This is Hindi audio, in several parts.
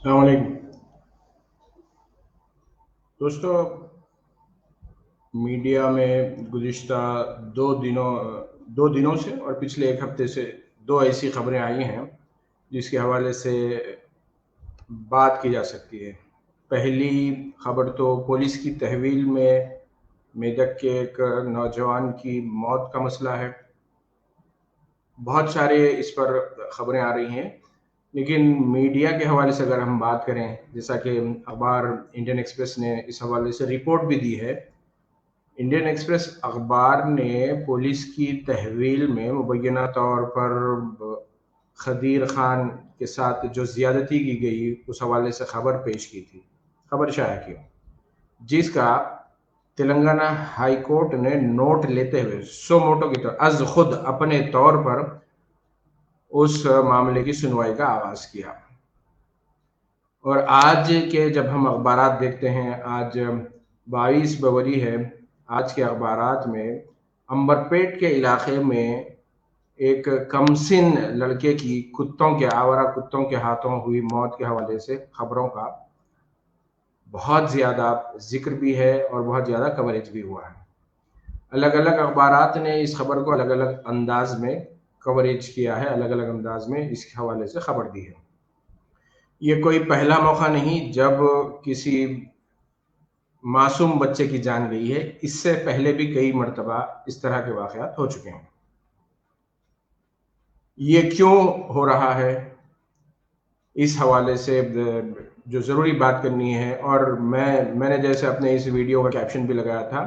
अस्सलामुअलैकुम। दोस्तों, मीडिया में गुज़िश्ता 2 दिनों से और पिछले 1 हफ़्ते से 2 ऐसी ख़बरें आई हैं, जिसके हवाले से बात की जा सकती है। पहली ख़बर तो पुलिस की तहवील में मेदक के एक नौजवान की मौत का मसला है। बहुत सारे इस पर ख़बरें आ रही हैं, लेकिन मीडिया के हवाले से अगर हम बात करें, जैसा कि अखबार इंडियन एक्सप्रेस ने इस हवाले से रिपोर्ट भी दी है। इंडियन एक्सप्रेस अखबार ने पुलिस की तहवील में मुबैना तौर पर खदीर खान के साथ जो ज़्यादती की गई, उस हवाले से खबर पेश की थी, खबर शाया की, जिसका तेलंगाना हाई कोर्ट ने नोट लेते हुए सो मोटो की तरह अज खुद अपने तौर पर उस मामले की सुनवाई का आगाज किया। और आज के जब हम अखबारात देखते हैं, आज 22 फरवरी है। आज के अखबारात में अंबरपेट के इलाके में एक कमसिन लड़के की आवारा कुत्तों के हाथों हुई मौत के हवाले से खबरों का बहुत ज़्यादा जिक्र भी है और बहुत ज़्यादा कवरेज भी हुआ है। अलग अलग अखबारात ने इस खबर को अलग अलग अंदाज में कवरेज किया है, अलग अलग अंदाज में इसके हवाले से खबर दी है। ये कोई पहला मौका नहीं जब किसी मासूम बच्चे की जान गई है। इससे पहले भी कई मर्तबा इस तरह के वाक़यात हो चुके हैं। ये क्यों हो रहा है, इस हवाले से जो ज़रूरी बात करनी है, और मैंने जैसे अपने इस वीडियो का कैप्शन भी लगाया था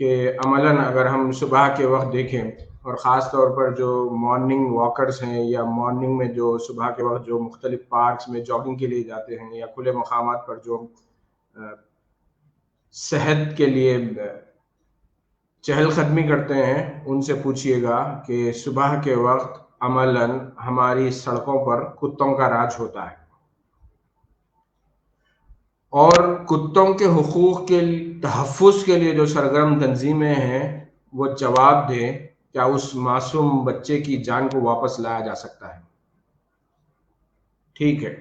कि अमलन अगर हम सुबह के वक़्त देखें, और ख़ास तौर पर जो मॉर्निंग वॉकर्स हैं या मॉर्निंग में जो सुबह के वक़्त जो मुख्तलिफ़ पार्क्स में जॉगिंग के लिए जाते हैं या खुले मकामात पर जो अ, सेहत के लिए चहलकदमी करते हैं, उनसे पूछिएगा कि सुबह के वक़्त अमलन हमारी सड़कों पर कुत्तों का राज होता है। और कुत्तों के हुकूक के तहफ़्फ़ुज़ के लिए जो सरगर्म तंज़ीमें हैं, वो जवाब दें, क्या उस मासूम बच्चे की जान को वापस लाया जा सकता है? ठीक है।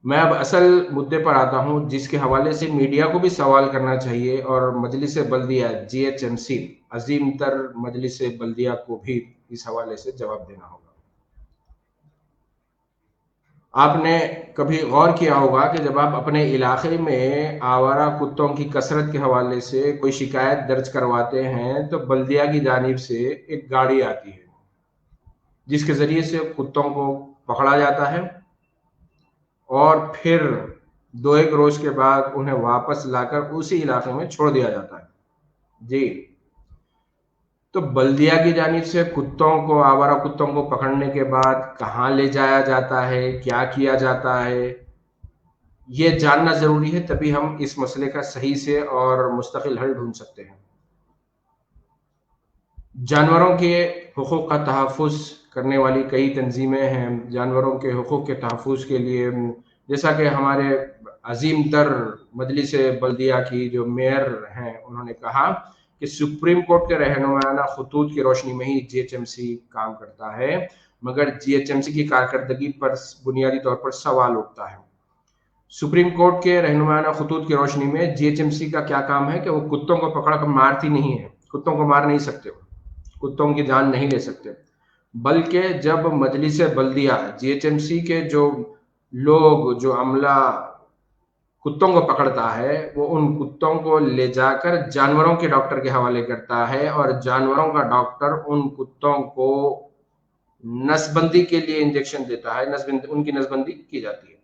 मैं अब असल मुद्दे पर आता हूँ, जिसके हवाले से मीडिया को भी सवाल करना चाहिए और मजलिस बल्दिया जीएचएमसी, अज़ीम तर मजलिस बल्दिया को भी इस हवाले से जवाब देना होगा। आपने कभी गौर किया होगा कि जब आप अपने इलाके में आवारा कुत्तों की कसरत के हवाले से कोई शिकायत दर्ज करवाते हैं, तो बल्दिया की जानिब से एक गाड़ी आती है, जिसके ज़रिए से कुत्तों को पकड़ा जाता है और फिर 2-1 रोज़ के बाद उन्हें वापस लाकर उसी इलाके में छोड़ दिया जाता है। जी, तो बल्दिया की जानिब से आवारा कुत्तों को पकड़ने के बाद कहाँ ले जाया जाता है, क्या किया जाता है, ये जानना ज़रूरी है, तभी हम इस मसले का सही से और मुस्तकिल हल ढूँढ सकते हैं। जानवरों के हुकूक का तहफ़्फ़ुज़ करने वाली कई तंज़ीमें हैं। जानवरों के हुकूक के तहफ़्फ़ुज़ के लिए जैसा कि हमारे अज़ीम तर मजलिस बल्दिया की जो मेयर हैं, उन्होंने कहा कि सुप्रीम कोर्ट के रहनुमाना खतूत की रोशनी में ही जीएचएमसी काम करता है, मगर जीएचएमसी की कारकर्दगी पर बुनियादी तौर पर सवाल उठता है। सुप्रीम कोर्ट के रहनुमाना खतूत की रोशनी में जीएचएमसी का क्या काम है कि वो कुत्तों को पकड़ कर मारती नहीं है, कुत्तों को मार नहीं सकते, कुत्तों की जान नहीं ले सकते। बल्कि जब मजलिस बल्दिया जीएचएमसी के जो लोग, जो अमला कुत्तों को पकड़ता है, वो उन कुत्तों को ले जाकर जानवरों के डॉक्टर के हवाले करता है और जानवरों का डॉक्टर उन कुत्तों को नसबंदी के लिए इंजेक्शन देता है, उनकी नसबंदी की जाती है।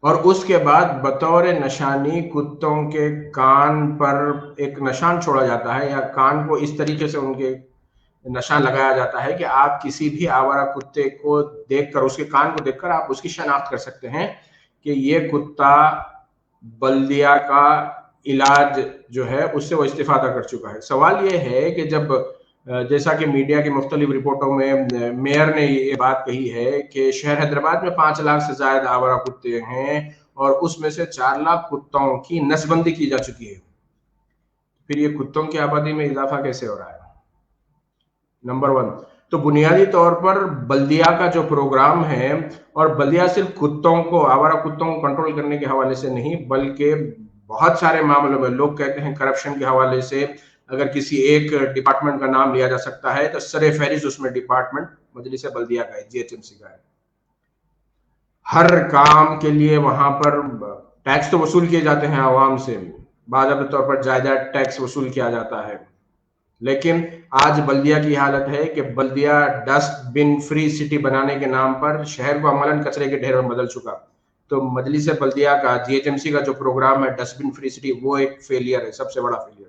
और उसके बाद बतौर निशानी कुत्तों के कान पर एक निशान छोड़ा जाता है, या कान को इस तरीके से उनके निशान लगाया जाता है कि आप किसी भी आवारा कुत्ते को देखकर, उसके कान को देखकर आप उसकी शनाख्त कर सकते हैं कि ये कुत्ता बल्दिया का इलाज जो है उससे वो इस्तीफादा कर चुका है। सवाल ये है कि जब जैसा कि मीडिया की मुख्तलिफ रिपोर्टों में मेयर ने ये बात कही है कि शहर हैदराबाद में 5 लाख से ज़ायद आवारा कुत्ते हैं और उसमें से 4 लाख कुत्तों की नस्बंदी की जा चुकी है। फिर ये कुत्तों की आबादी में इजाफा कैसे हो रहा है? नंबर 1। तो बुनियादी तौर पर बल्दिया का जो प्रोग्राम है, और बल्दिया सिर्फ कुत्तों को, आवारा कुत्तों को कंट्रोल करने के हवाले से नहीं, बल्कि बहुत सारे मामलों में लोग कहते हैं करप्शन के हवाले से अगर किसी एक डिपार्टमेंट का नाम लिया जा सकता है तो सरे फहरिस्त उसमें डिपार्टमेंट मजलिस बल्दिया का है, जीएचएमसी का है। हर काम के लिए वहां पर टैक्स तो वसूल किए जाते हैं आवाम से, बाकायदा तौर पर जायदाद टैक्स वसूल किया जाता है, लेकिन आज बल्दिया की हालत है कि बल्दिया डस्टबिन फ्री सिटी बनाने के नाम पर शहर को अमलन कचरे के ढेर में बदल चुका। तो मजलिस बल्दिया का, जीएचएमसी का जो प्रोग्राम है डस्टबिन फ्री सिटी, वो एक फेलियर है, सबसे बड़ा फेलियर।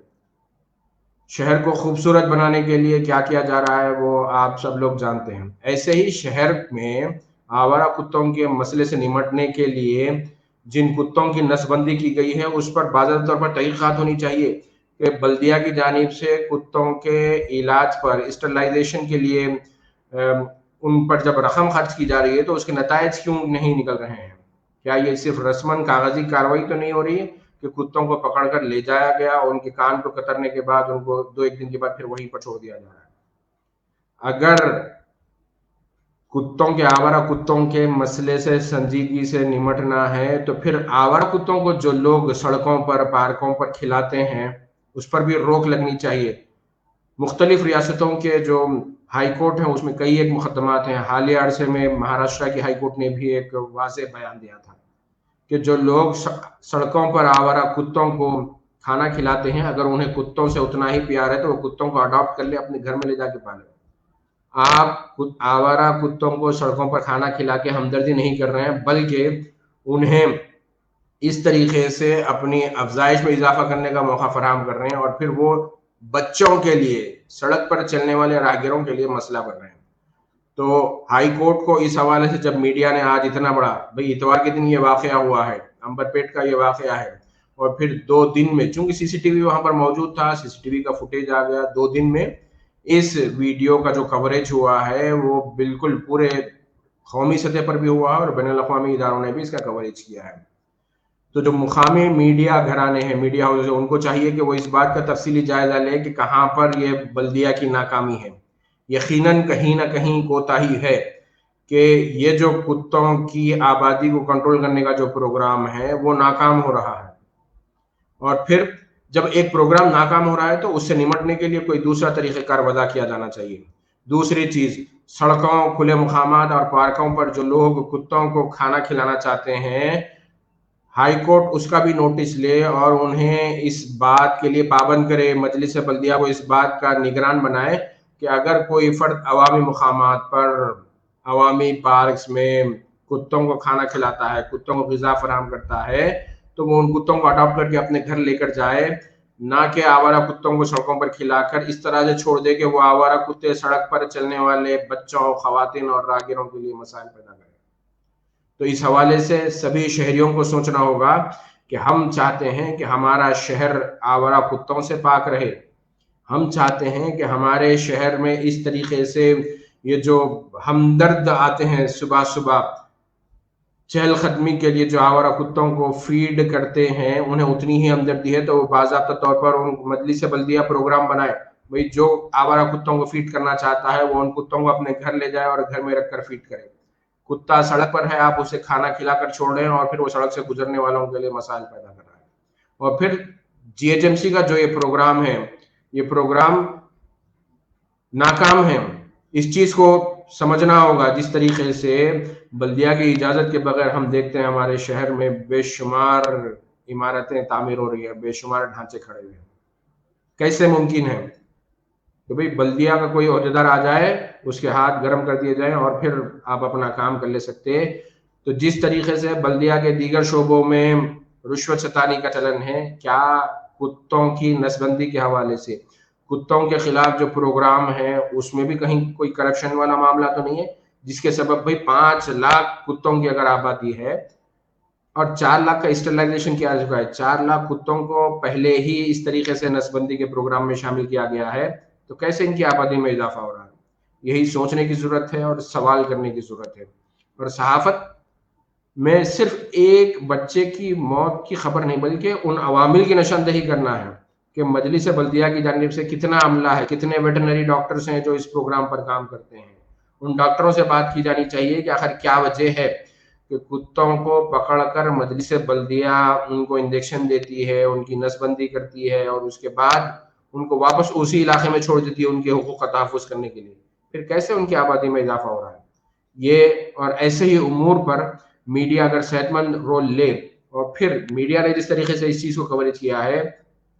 शहर को खूबसूरत बनाने के लिए क्या किया जा रहा है वो आप सब लोग जानते हैं। ऐसे ही शहर में आवारा कुत्तों के मसले से निपटने के लिए जिन कुत्तों की नसबंदी की गई है उस पर बाज़ाब्ता तौर पर तहकीकात होनी चाहिए कि बल्दिया की जानिब से कुत्तों के इलाज पर, स्टरलाइजेशन के लिए उन पर जब रकम खर्च की जा रही है तो उसके नतायज क्यों नहीं निकल रहे हैं? क्या ये सिर्फ रस्मन कागजी कार्रवाई तो नहीं हो रही है कि कुत्तों को पकड़कर ले जाया गया और उनके कान को कतरने के बाद उनको 2-1 दिन के बाद फिर वहीं पर छोड़ दिया जा रहा है? अगर कुत्तों के, आवारा कुत्तों के मसले से संजीदगी से निपटना है तो फिर आवारा कुत्तों को जो लोग सड़कों पर, पार्कों पर खिलाते हैं उस पर भी रोक लगनी चाहिए। मुख्तलिफ रियासतों के जो हाई कोर्ट हैं उसमें कई एक मुकदमात हैं। हालिया अरसे में महाराष्ट्र की हाई कोर्ट ने भी एक वाज़ेह बयान दिया था कि जो लोग सड़कों पर आवारा कुत्तों को खाना खिलाते हैं, अगर उन्हें कुत्तों से उतना ही प्यार है तो वो कुत्तों को अडॉप्ट कर ले, अपने घर में ले जाके पाले। आप आवारा कुत्तों को सड़कों पर खाना खिला के हमदर्दी नहीं कर रहे हैं, बल्कि उन्हें इस तरीके से अपनी अफजाइश में इजाफा करने का मौका फराहम कर रहे हैं और फिर वो बच्चों के लिए, सड़क पर चलने वाले राहगीरों के लिए मसला बन रहे हैं। तो हाई कोर्ट को इस हवाले से जब मीडिया ने आज इतना बड़ा, भाई इतवार के दिन ये वाकया हुआ है, अंबरपेट का ये वाकया है, और फिर 2 दिन में, चूंकि सीसीटीवी वहां पर मौजूद था, सीसीटीवी का फुटेज आ गया, 2 दिन में इस वीडियो का जो कवरेज हुआ है वो बिल्कुल पूरे कौमी सतह पर भी हुआ है और बैनुल अक़वामी इदारों ने भी इसका कवरेज किया है। तो जो मुकामी मीडिया घराने हैं, मीडिया हाउस, उनको चाहिए कि वो इस बात का तफसीली जायजा ले कि कहाँ पर ये बल्दिया की नाकामी है। यकीनन कहीं ना कहीं कोताही है कि ये जो कुत्तों की आबादी को कंट्रोल करने का जो प्रोग्राम है वो नाकाम हो रहा है, और फिर जब एक प्रोग्राम नाकाम हो रहा है तो उससे निपटने के लिए कोई दूसरा तरीक़ेकार वज़ा किया जाना चाहिए। दूसरी चीज़, सड़कों, खुले मुकामात और पार्कों पर जो लोग कुत्तों को खाना खिलाना चाहते हैं, हाई कोर्ट उसका भी नोटिस ले और उन्हें इस बात के लिए पाबंद करे, मजलिस बल्दिया को इस बात का निगरान बनाए कि अगर कोई फ़र्द अवामी मुकामात पर, अवामी पार्क्स में कुत्तों को खाना खिलाता है, कुत्तों को ग़िज़ा फराहम करता है, तो वो उन कुत्तों को अडॉप्ट करके अपने घर लेकर जाए, ना कि आवारा कुत्तों को सड़कों पर खिलाकर इस तरह से छोड़ दे कि वो आवारा कुत्ते सड़क पर चलने वाले बच्चों, ख़वातीन और राहगीरों के लिए मसाइल पैदा करें। तो इस हवाले से सभी शहरियों को सोचना होगा कि हम चाहते हैं कि हमारा शहर आवारा कुत्तों से पाक रहे। हम चाहते हैं कि हमारे शहर में इस तरीके से ये जो हमदर्द आते हैं सुबह सुबह चहलकदमी के लिए, जो आवारा कुत्तों को फीड करते हैं, उन्हें उतनी ही हमदर्दी है तो वो बाज़ाब्ता तौर पर उन मजलिस बल्दिया प्रोग्राम बनाए। भाई जो आवारा कुत्तों को फीड करना चाहता है वो उन कुत्तों को अपने घर ले जाए और घर में रखकर फीड करे। कुत्ता सड़क पर है, आप उसे खाना खिलाकर छोड़ रहे हैं और फिर वो सड़क से गुजरने वालों के लिए मसाइल पैदा कर रहा है। और फिर जीएचएमसी का जो ये प्रोग्राम है, ये प्रोग्राम नाकाम है। इस चीज़ को समझना होगा। जिस तरीके से बल्दिया की इजाज़त के बगैर हम देखते हैं हमारे शहर में बेशुमार इमारतें तामीर हो रही है, बेशुमार ढांचे खड़े हुए हैं, कैसे मुमकिन है कि भाई बल्दिया का कोई ओहदेदार आ जाए, उसके हाथ गर्म कर दिए जाएं और फिर आप अपना काम कर ले सकते हैं। तो जिस तरीके से बल्दिया के दीगर शोबों में रुश्वत सतानी का चलन है, क्या कुत्तों की नसबंदी के हवाले से, कुत्तों के खिलाफ जो प्रोग्राम है उसमें भी कहीं कोई करप्शन वाला मामला तो नहीं है, जिसके सबब भाई 5 लाख कुत्तों की अगर आबादी है और 4 लाख का स्टरलाइजेशन किया जा चुका है, 4 लाख कुत्तों को पहले ही इस तरीके से नसबंदी के प्रोग्राम में शामिल किया गया है, तो कैसे इनकी आबादी में इजाफा हो रहा है? यही सोचने की जरूरत है और सवाल करने की जरूरत है। और सहाफत में सिर्फ एक बच्चे की मौत की खबर नहीं, बल्कि उन अवामिल की निशानदेही करना है कि मजलिस बल्दिया की जानिब से कितना अमला है, कितने वेटरनरी डॉक्टर्स हैं जो इस प्रोग्राम पर काम करते हैं। उन डॉक्टरों से बात की जानी चाहिए कि आखिर क्या वजह है कि कुत्तों को पकड़कर मजलिस बल्दिया उनको इंजेक्शन देती है, उनकी नसबंदी करती है और उसके बाद उनको वापस उसी इलाके में छोड़ देती है उनके हुकूक का तहफ़्फ़ुज़ करने के लिए। फिर कैसे उनकी आबादी में इजाफ़ा हो रहा है? ये और ऐसे ही उमूर पर मीडिया अगर सेहतमंद रोल ले और फिर मीडिया ने जिस तरीके से इस चीज़ को कवरेज किया है,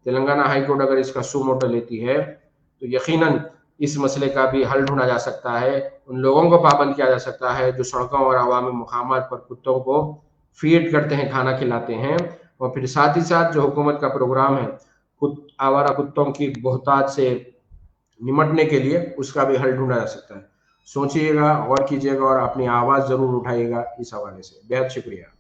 तेलंगाना हाई कोर्ट अगर इसका सू मोटो लेती है, तो यकीनन इस मसले का भी हल ढूँढा जा सकता है। उन लोगों को पाबंद किया जा सकता है जो सड़कों और अवामी मुकामात पर कुत्तों को फ़ीड करते हैं, खाना खिलाते हैं। और फिर साथ ही साथ जो हुकूमत का प्रोग्राम है, आवारा कुत्तों की बहुतात से निमटने के लिए, उसका भी हल ढूँढा जा सकता है। सोचिएगा, गौर कीजिएगा और अपनी आवाज़ ज़रूर उठाइएगा इस हवाले से। बेहद शुक्रिया।